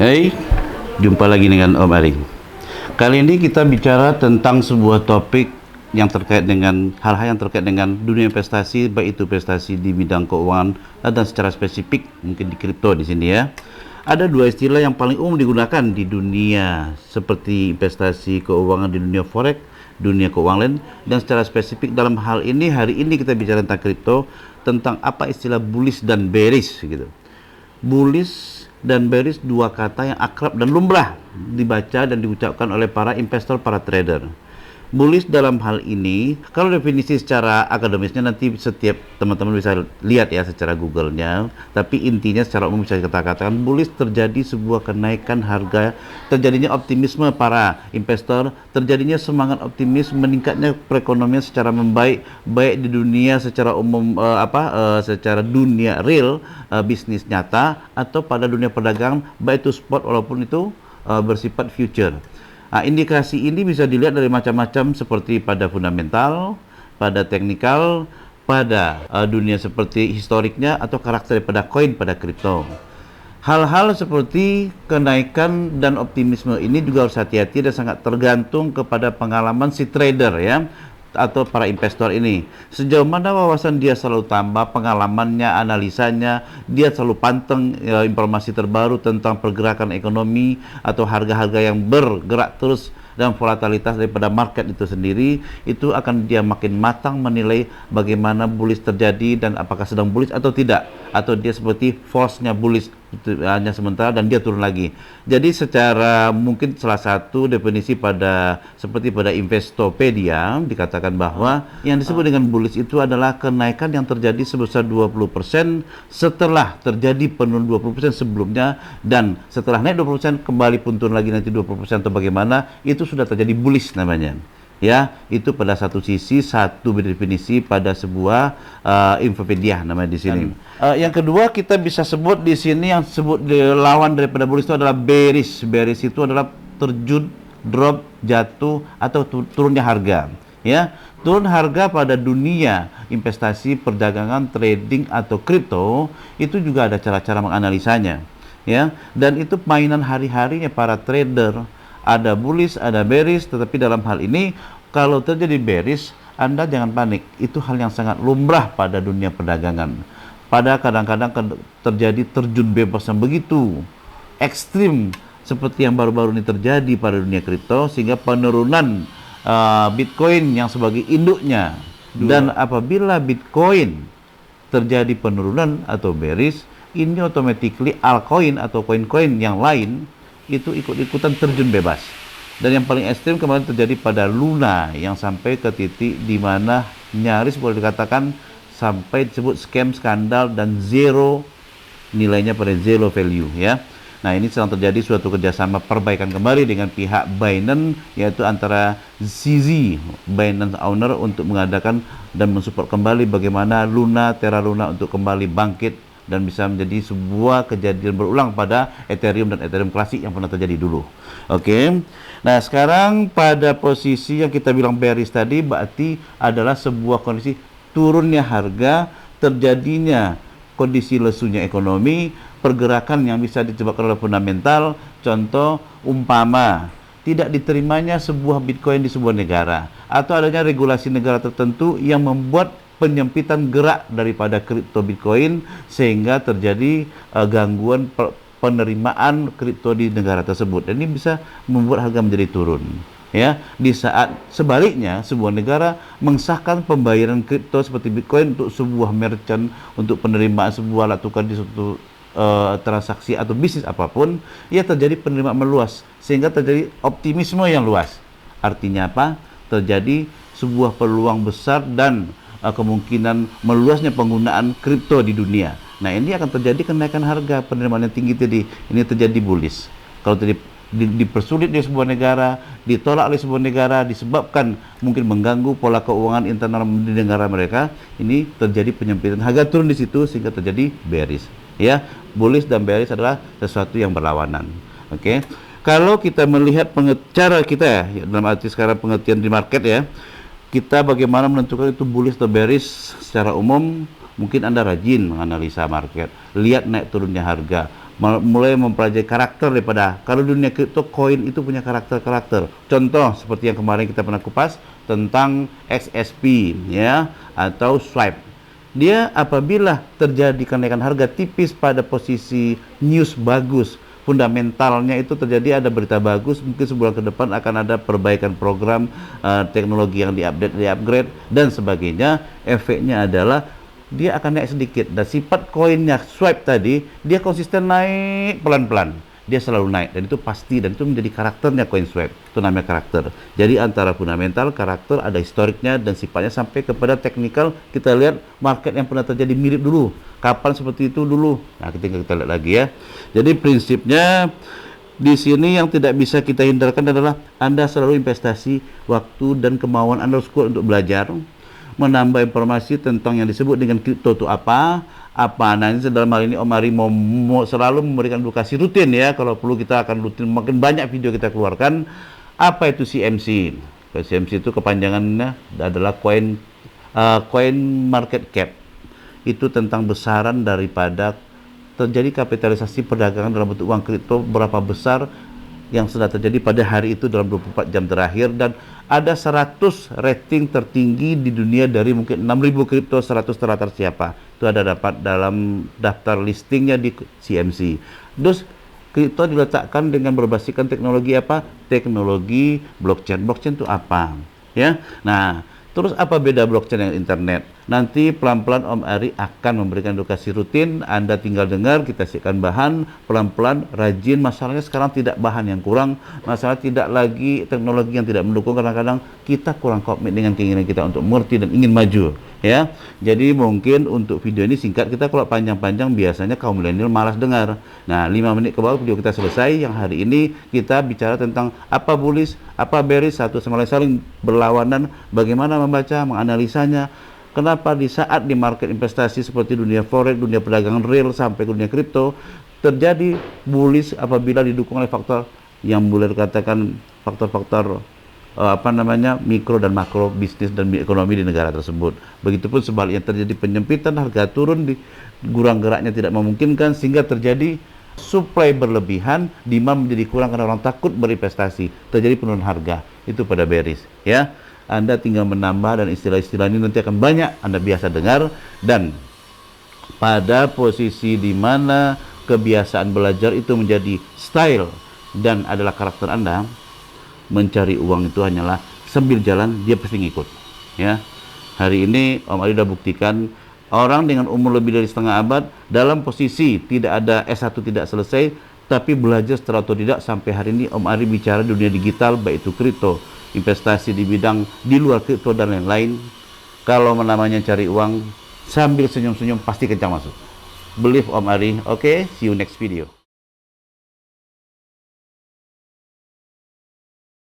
Hai, jumpa lagi dengan Om Ari. Kali ini kita bicara tentang sebuah topik yang terkait dengan hal-hal yang terkait dengan dunia investasi, baik itu investasi di bidang keuangan dan secara spesifik mungkin di kripto di sini ya. Ada dua istilah yang paling umum digunakan di dunia seperti investasi keuangan di dunia forex, dunia keuangan lain, dan secara spesifik dalam hal ini hari ini kita bicara tentang kripto, tentang apa istilah bullish dan bearish gitu. Bullish dan bearish dua kata yang akrab dan lumrah dibaca dan diucapkan oleh para investor, para trader. Bullish dalam hal ini, kalau definisi secara akademisnya nanti setiap teman-teman bisa lihat ya secara Google-nya, tapi intinya secara umum bisa kita katakan bullish terjadi sebuah kenaikan harga, terjadinya optimisme para investor, terjadinya semangat optimis, meningkatnya perekonomian secara membaik, baik di dunia secara umum secara dunia real, bisnis nyata, atau pada dunia perdagangan, baik itu spot walaupun itu bersifat future. Nah, indikasi ini bisa dilihat dari macam-macam seperti pada fundamental, pada teknikal, pada dunia seperti historiknya atau karakter pada koin, pada kripto. Hal-hal seperti kenaikan dan optimisme ini juga harus hati-hati dan sangat tergantung kepada pengalaman si trader ya, atau para investor ini. Sejauh mana wawasan dia selalu tambah, pengalamannya, analisanya, dia selalu panteng informasi terbaru tentang pergerakan ekonomi atau harga-harga yang bergerak terus dan volatilitas daripada market itu sendiri, itu akan dia makin matang menilai bagaimana bullish terjadi dan apakah sedang bullish atau tidak, atau dia seperti false-nya bullish itu hanya sementara dan dia turun lagi. Jadi secara mungkin salah satu definisi pada seperti pada Investopedia dikatakan bahwa yang disebut dengan bullish itu adalah kenaikan yang terjadi sebesar 20% setelah terjadi penurunan 20% sebelumnya, dan setelah naik 20% kembali pun turun lagi nanti 20% atau bagaimana, itu sudah terjadi bullish namanya. Ya, itu pada satu sisi satu definisi pada sebuah Infopedia namanya di sini. Yang kedua kita bisa sebut di sini yang sebut lawan daripada bullish itu adalah bearish. Bearish itu adalah terjun, drop, jatuh atau turunnya harga. Ya, turun harga pada dunia investasi, perdagangan, trading atau kripto itu juga ada cara-cara menganalisanya. Ya, dan itu mainan hari-harinya para trader. Ada bullish, ada bearish, tetapi dalam hal ini kalau terjadi bearish, Anda jangan panik. Itu hal yang sangat lumrah pada dunia perdagangan. Pada kadang-kadang terjadi terjun bebas yang begitu ekstrim seperti yang baru-baru ini terjadi pada dunia kripto, sehingga penurunan Bitcoin yang sebagai induknya. Dan apabila Bitcoin terjadi penurunan atau bearish, ini automatically altcoin atau koin-koin yang lain itu ikut-ikutan terjun bebas. Dan yang paling ekstrim kemarin terjadi pada Luna yang sampai ke titik di mana nyaris boleh dikatakan sampai disebut scam, skandal, dan zero nilainya pada zero value ya. Nah, ini sedang terjadi suatu kerjasama perbaikan kembali dengan pihak Binance, yaitu antara CZ, Binance owner, untuk mengadakan dan mensupport kembali bagaimana Luna, Terra Luna untuk kembali bangkit dan bisa menjadi sebuah kejadian berulang pada Ethereum dan Ethereum klasik yang pernah terjadi dulu. Oke. Nah, sekarang pada posisi yang kita bilang bearish tadi berarti adalah sebuah kondisi turunnya harga, terjadinya kondisi lesunya ekonomi, pergerakan yang bisa disebabkan oleh fundamental. Contoh umpama tidak diterimanya sebuah Bitcoin di sebuah negara, atau adanya regulasi negara tertentu yang membuat penyempitan gerak daripada kripto Bitcoin sehingga terjadi gangguan penerimaan kripto di negara tersebut, dan ini bisa membuat harga menjadi turun. Ya, di saat sebaliknya sebuah negara mengesahkan pembayaran kripto seperti Bitcoin untuk sebuah merchant, untuk penerimaan sebuah alat tukar di suatu transaksi atau bisnis apapun, ya terjadi penerimaan meluas sehingga terjadi optimisme yang luas. Artinya apa? Terjadi sebuah peluang besar dan kemungkinan meluasnya penggunaan kripto di dunia. Nah, ini akan terjadi kenaikan harga, penerimaan yang tinggi tadi. Ini terjadi bullish. Kalau terjadi dipersulit di sebuah negara, ditolak oleh sebuah negara disebabkan mungkin mengganggu pola keuangan internal di negara mereka, ini terjadi penyempitan harga, turun di situ sehingga terjadi bearish. Ya, bullish dan bearish adalah sesuatu yang berlawanan. Oke. Kalau kita melihat cara kita ya, dalam arti sekarang pengertian di market ya, kita bagaimana menentukan itu bullish atau bearish secara umum. Mungkin Anda rajin menganalisa market, lihat naik turunnya harga, mulai mempelajari karakter daripada, kalau dunia kripto koin itu punya karakter-karakter. Contoh seperti yang kemarin kita pernah kupas tentang XSP ya, atau swipe. Dia apabila terjadi kenaikan harga tipis pada posisi news bagus, fundamentalnya itu terjadi, ada berita bagus, mungkin sebulan ke depan akan ada perbaikan program, teknologi yang di-upgrade dan sebagainya. Efeknya adalah dia akan naik sedikit, dan sifat koinnya swipe tadi, dia konsisten naik pelan-pelan, dia selalu naik, dan itu pasti, dan itu menjadi karakternya koin swipe. Itu namanya karakter. Jadi antara fundamental, karakter, ada historiknya dan sifatnya, sampai kepada teknikal. Kita lihat market yang pernah terjadi mirip dulu, kapan seperti itu dulu. Nah, kita lihat lagi ya. Jadi prinsipnya di sini yang tidak bisa kita hindarkan adalah Anda selalu investasi waktu dan kemauan Anda untuk belajar, menambah informasi tentang yang disebut dengan kripto itu apa. Nah, ini dalam hal ini Om Ari mau selalu memberikan edukasi rutin ya. Kalau perlu kita akan rutin, makin banyak video kita keluarkan. Apa itu CMC? CMC itu kepanjangannya adalah coin market cap. Itu tentang besaran daripada terjadi kapitalisasi perdagangan dalam bentuk uang kripto, berapa besar yang sudah terjadi pada hari itu dalam 24 jam terakhir, dan ada 100 rating tertinggi di dunia dari mungkin 6.000 kripto, 100 teratas siapa. Itu ada dapat dalam daftar listingnya di CMC. Terus kripto diletakkan dengan berbasiskan teknologi apa? Teknologi blockchain. Blockchain itu apa? Ya. Nah, terus apa beda blockchain dengan internet? Nanti pelan-pelan Om Ari akan memberikan edukasi rutin. Anda tinggal dengar, kita siapkan bahan pelan-pelan, rajin. Masalahnya sekarang tidak bahan yang kurang, masalah tidak lagi teknologi yang tidak mendukung. Kadang-kadang kita kurang komit dengan keinginan kita untuk mengerti dan ingin maju ya. Jadi mungkin untuk video ini singkat, kita kalau panjang-panjang biasanya kaum milenial malas dengar. Nah, 5 menit ke bawah video kita selesai. Yang hari ini kita bicara tentang apa bullish, apa bearish, satu sama lain saling berlawanan, bagaimana membaca, menganalisanya. Kenapa di saat di market investasi seperti dunia forex, dunia perdagangan real sampai ke dunia kripto terjadi bullish apabila didukung oleh faktor yang boleh dikatakan faktor-faktor mikro dan makro bisnis dan ekonomi di negara tersebut. Begitupun sebaliknya, terjadi penyempitan, harga turun, di kurang geraknya tidak memungkinkan, sehingga terjadi supply berlebihan, demand menjadi kurang karena orang takut berinvestasi, terjadi penurunan harga. Itu pada bearish ya. Anda tinggal menambah, dan istilah-istilah ini nanti akan banyak Anda biasa dengar. Dan pada posisi di mana kebiasaan belajar itu menjadi style dan adalah karakter Anda, mencari uang itu hanyalah sambil jalan, dia pasti ngikut ya. Hari ini Om Ari sudah buktikan, orang dengan umur lebih dari setengah abad dalam posisi tidak ada S1 tidak selesai, tapi belajar secara otodidak sampai hari ini. Om Ari bicara dunia digital, baik itu kripto, investasi di bidang di luar kripto dan lain-lain. Kalau namanya cari uang sambil senyum-senyum, pasti kencang masuk. Believe Om Ari. Oke, see you next video.